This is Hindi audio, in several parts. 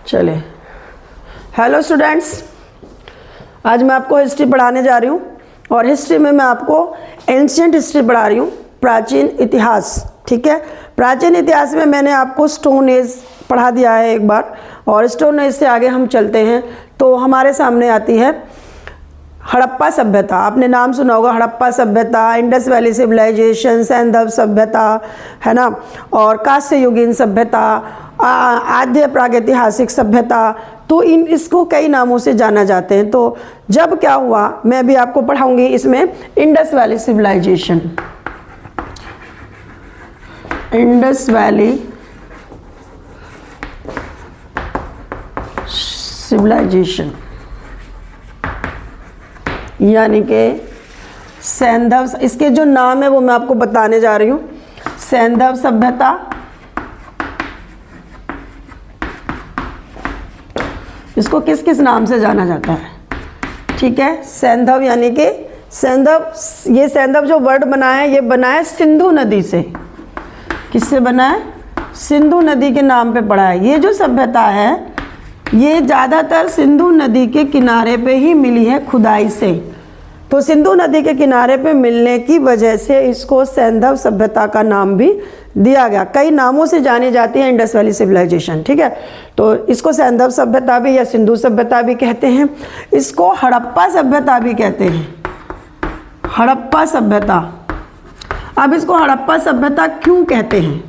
चलिए, हेलो स्टूडेंट्स, आज मैं आपको हिस्ट्री पढ़ाने जा रही हूँ और हिस्ट्री में मैं आपको एंशिएंट हिस्ट्री पढ़ा रही हूँ, प्राचीन इतिहास। ठीक है, प्राचीन इतिहास में मैंने आपको स्टोन एज पढ़ा दिया है एक बार, और स्टोन एज से आगे हम चलते हैं तो हमारे सामने आती है हड़प्पा सभ्यता। आपने नाम सुना होगा, हड़प्पा सभ्यता, इंडस वैली सिविलाइजेशन, सैंधव सभ्यता, है ना, और कांस्य युगीन सभ्यता, आद्य प्रागैतिहासिक सभ्यता। तो इसको कई नामों से जाना जाते हैं। तो जब क्या हुआ, मैं अभी आपको पढ़ाऊंगी इसमें Indus Valley civilisation. Indus Valley civilisation यानी कि सैंधव, इसके जो नाम है वो मैं आपको बताने जा रही हूँ। सैंधव सभ्यता, इसको किस किस नाम से जाना जाता है? ठीक है, सैंधव यानी कि सैंधव, ये सैंधव जो वर्ड बना है ये बना है सिंधु नदी से। किससे बना है? सिंधु नदी के नाम पे पड़ा है। ये जो सभ्यता है ये ज़्यादातर सिंधु नदी के किनारे पे ही मिली है खुदाई से। तो सिंधु नदी के किनारे पे मिलने की वजह से इसको सैंधव सभ्यता का नाम भी दिया गया। कई नामों से जानी जाती है इंडस वैली सिविलाइजेशन। ठीक है, तो इसको सैंधव सभ्यता भी या सिंधु सभ्यता भी कहते हैं। इसको हड़प्पा सभ्यता भी कहते हैं, हड़प्पा सभ्यता। अब इसको हड़प्पा सभ्यता क्यों कहते हैं?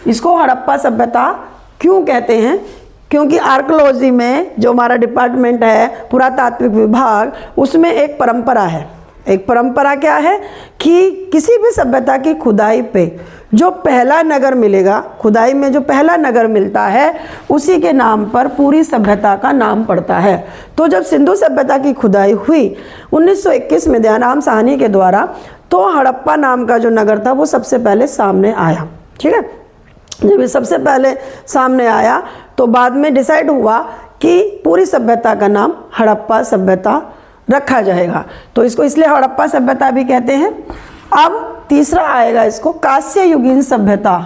इसको हड़प्पा सभ्यता क्यों कहते हैं? क्योंकि आर्कियोलॉजी में जो हमारा डिपार्टमेंट है, पुरातात्विक विभाग, उसमें एक परंपरा है। एक परंपरा क्या है कि किसी भी सभ्यता की खुदाई पे जो पहला नगर मिलेगा, खुदाई में जो पहला नगर मिलता है उसी के नाम पर पूरी सभ्यता का नाम पड़ता है। तो जब सिंधु सभ्यता की खुदाई हुई 1921 में दयाराम साहनी के द्वारा, तो हड़प्पा नाम का जो नगर था वो सबसे पहले सामने आया। ठीक है, जब ये सबसे पहले सामने आया तो बाद में डिसाइड हुआ कि पूरी सभ्यता का नाम हड़प्पा सभ्यता रखा जाएगा। तो इसको इसलिए हड़प्पा सभ्यता भी कहते हैं। अब तीसरा आएगा इसको कांस्य युगीन सभ्यता।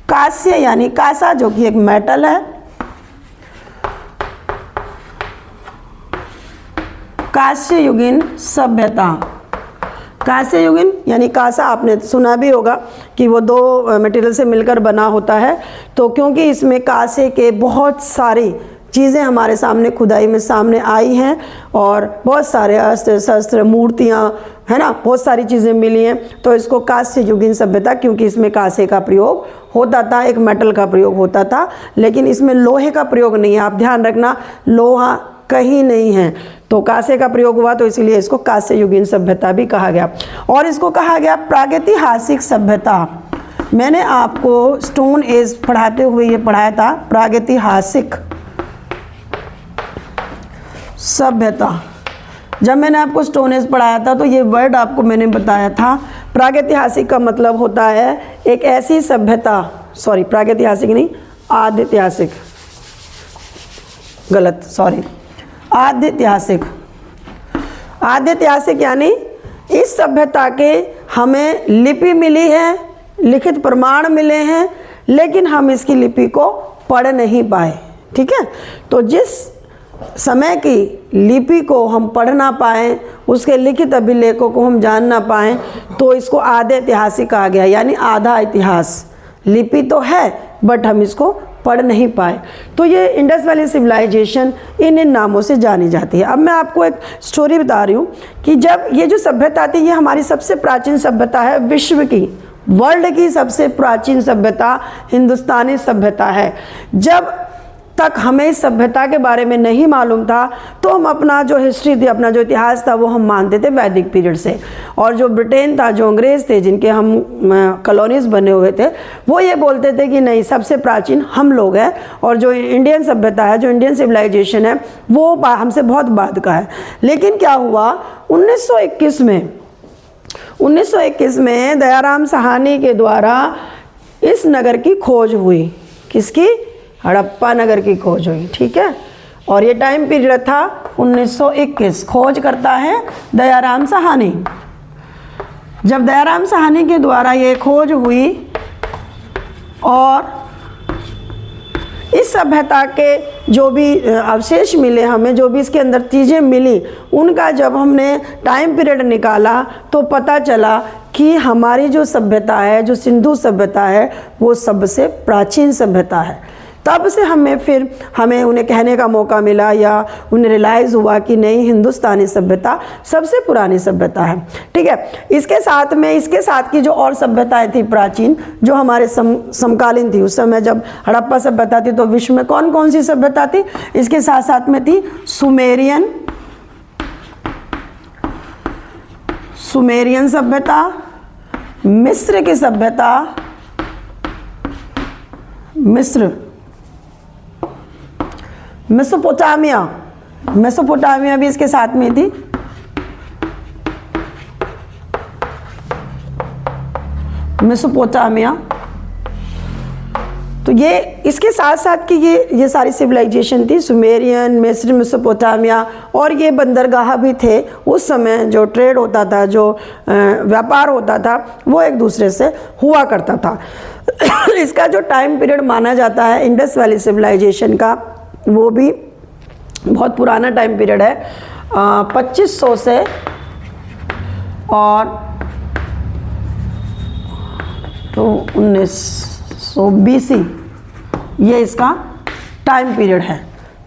कांस्य यानी कांसा, जो कि एक मेटल है। कांस्य युगीन सभ्यता, कांस्य युगीन यानी कांसा, आपने सुना भी होगा कि वो दो मटेरियल से मिलकर बना होता है। तो क्योंकि इसमें कांसे के बहुत सारी चीज़ें हमारे सामने खुदाई में सामने आई हैं और बहुत सारे अस्त्र शस्त्र, मूर्तियाँ, है ना, बहुत सारी चीज़ें मिली हैं, तो इसको कांस्य युगीन सभ्यता, क्योंकि इसमें कांसे का प्रयोग होता था, एक मेटल का प्रयोग होता था, लेकिन इसमें लोहे का प्रयोग नहीं है। आप ध्यान रखना, लोहा कहीं नहीं है, तो कांसे का प्रयोग हुआ, तो इसीलिए इसको कांस्य युगीन सभ्यता भी कहा गया। और इसको कहा गया प्रागैतिहासिक सभ्यता। मैंने आपको स्टोन एज पढ़ाते हुए ये पढ़ाया था, प्रागैतिहासिक सभ्यता। जब मैंने आपको स्टोन एज पढ़ाया था तो ये वर्ड आपको मैंने बताया था, प्रागैतिहासिक का मतलब होता है एक ऐसी सभ्यता, सॉरी प्रागैतिहासिक नहीं, आद्यैतिहासिक, गलत, सॉरी, आद्यैतिहासिक। आद्यैतिहासिक यानी इस सभ्यता के हमें लिपि मिली है, लिखित प्रमाण मिले हैं, लेकिन हम इसकी लिपि को पढ़ नहीं पाए। ठीक है, तो जिस समय की लिपि को हम पढ़ ना पाएँ, उसके लिखित अभिलेखों को हम जान ना पाएँ, तो इसको आद्यैतिहासिक कहा गया, यानी आधा इतिहास। लिपि तो है बट हम इसको पढ़ नहीं पाए। तो ये इंडस वैली सिविलाइजेशन इन नामों से जानी जाती है। अब मैं आपको एक स्टोरी बता रही हूँ कि जब ये जो सभ्यता थी, ये हमारी सबसे प्राचीन सभ्यता है, विश्व की, वर्ल्ड की सबसे प्राचीन सभ्यता हिंदुस्तानी सभ्यता है। जब तक हमें इस सभ्यता के बारे में नहीं मालूम था तो हम अपना जो हिस्ट्री थी, अपना जो इतिहास था, वो हम मानते थे वैदिक पीरियड से। और जो ब्रिटेन था, जो अंग्रेज़ थे, जिनके हम कॉलोनीज बने हुए थे, वो ये बोलते थे कि नहीं, सबसे प्राचीन हम लोग हैं, और जो इंडियन सभ्यता है, जो इंडियन सिविलाइजेशन है, वो हमसे बहुत बाद का है। लेकिन क्या हुआ, 1921 में दयाराम साहनी के द्वारा इस नगर की खोज हुई। किसकी? हड़प्पा नगर की खोज हुई। ठीक है, और ये टाइम पीरियड था 1921। खोज करता है दयाराम साहनी। जब दयाराम साहनी के द्वारा ये खोज हुई और इस सभ्यता के जो भी अवशेष मिले हमें, जो भी इसके अंदर चीज़ें मिली, उनका जब हमने टाइम पीरियड निकाला तो पता चला कि हमारी जो सभ्यता है, जो सिंधु सभ्यता है, वो सबसे प्राचीन सभ्यता है। तब से हमें उन्हें कहने का मौका मिला या उन्हें रियलाइज़ हुआ कि नहीं, हिंदुस्तानी सभ्यता सबसे पुरानी सभ्यता है। ठीक है, इसके साथ की जो और सभ्यताएं थी प्राचीन, जो हमारे समकालीन थी, उस समय जब हड़प्पा सभ्यता थी तो विश्व में कौन कौन सी सभ्यता थी? इसके साथ साथ में थी सुमेरियन सभ्यता, मिस्र की सभ्यता, मेसोपोटामिया भी इसके साथ में थी। मेसोपोटामिया, तो ये इसके साथ साथ की ये सारी सिविलाइजेशन थी, सुमेरियन, मिस्र, मेसोपोटामिया। और ये बंदरगाह भी थे उस समय, जो ट्रेड होता था, जो व्यापार होता था, वो एक दूसरे से हुआ करता था। इसका जो टाइम पीरियड माना जाता है इंडस वैली सिविलाइजेशन का, वो भी बहुत पुराना टाइम पीरियड है, 2500 से और तो 1900 BC, ये इसका टाइम पीरियड है।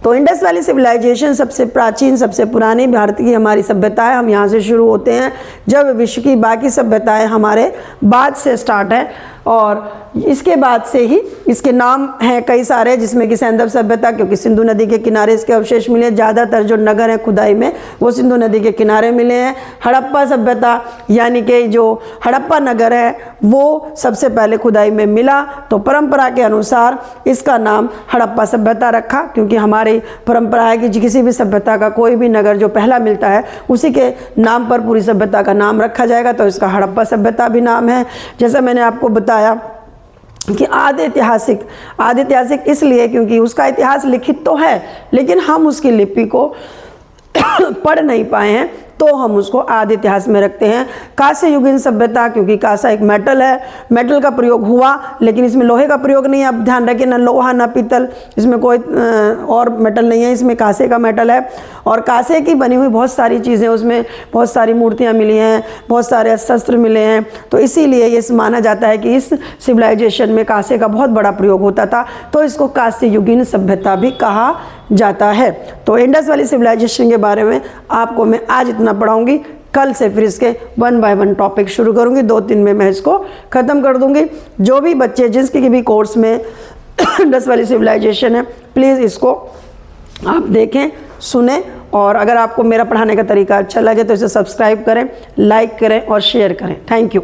तो इंडस वैली सिविलाइजेशन सबसे प्राचीन, सबसे पुरानी भारत की हमारी सभ्यता है। हम यहाँ से शुरू होते हैं, जब विश्व की बाकी सभ्यताएं हमारे बाद से स्टार्ट है। और इसके बाद से ही इसके नाम हैं कई सारे, जिसमें कि सैंधव सभ्यता, क्योंकि सिंधु नदी के किनारे इसके अवशेष मिले। ज़्यादातर जो नगर हैं खुदाई में, वो सिंधु नदी के किनारे मिले हैं। हड़प्पा सभ्यता, यानी कि जो हड़प्पा नगर है, वो सबसे पहले खुदाई में मिला, तो परंपरा के अनुसार इसका नाम हड़प्पा सभ्यता रखा, क्योंकि हमारी परंपरा है कि किसी भी सभ्यता का कोई भी नगर जो पहला मिलता है, उसी के नाम पर पूरी सभ्यता का नाम रखा जाएगा। तो इसका हड़प्पा सभ्यता भी नाम है। जैसा मैंने आपको बताया कि आदि ऐतिहासिक इसलिए क्योंकि उसका इतिहास लिखित तो है, लेकिन हम उसकी लिपि को पढ़ नहीं पाए हैं, तो हम उसको आदि इतिहास में रखते हैं। कांस्य युगीन सभ्यता, क्योंकि कांसा एक मेटल है, मेटल का प्रयोग हुआ, लेकिन इसमें लोहे का प्रयोग नहीं है। आप ध्यान रखें, ना लोहा ना पीतल, इसमें कोई और मेटल नहीं है, इसमें कांसे का मेटल है। और कांसे की बनी हुई बहुत सारी चीज़ें, उसमें बहुत सारी मूर्तियाँ मिली हैं, बहुत सारे शस्त्र मिले हैं। तो इसीलिए ये माना जाता है कि इस सिविलाइजेशन में कांसे का बहुत बड़ा प्रयोग होता था, तो इसको कांस्य युगीन सभ्यता भी कहा जाता है। तो इंडस वैली सिविलाइजेशन के बारे में आपको मैं आज इतना पढ़ाऊंगी। कल से फिर इसके 1 बाय 1 टॉपिक शुरू करूंगी, 2-3 में मैं इसको ख़त्म कर दूंगी। जो भी बच्चे जिसके भी कोर्स में इंडस वैली सिविलाइजेशन है, प्लीज़ इसको आप देखें, सुने, और अगर आपको मेरा पढ़ाने का तरीका अच्छा लगे तो इसे सब्सक्राइब करें, लाइक करें और शेयर करें। Thank you.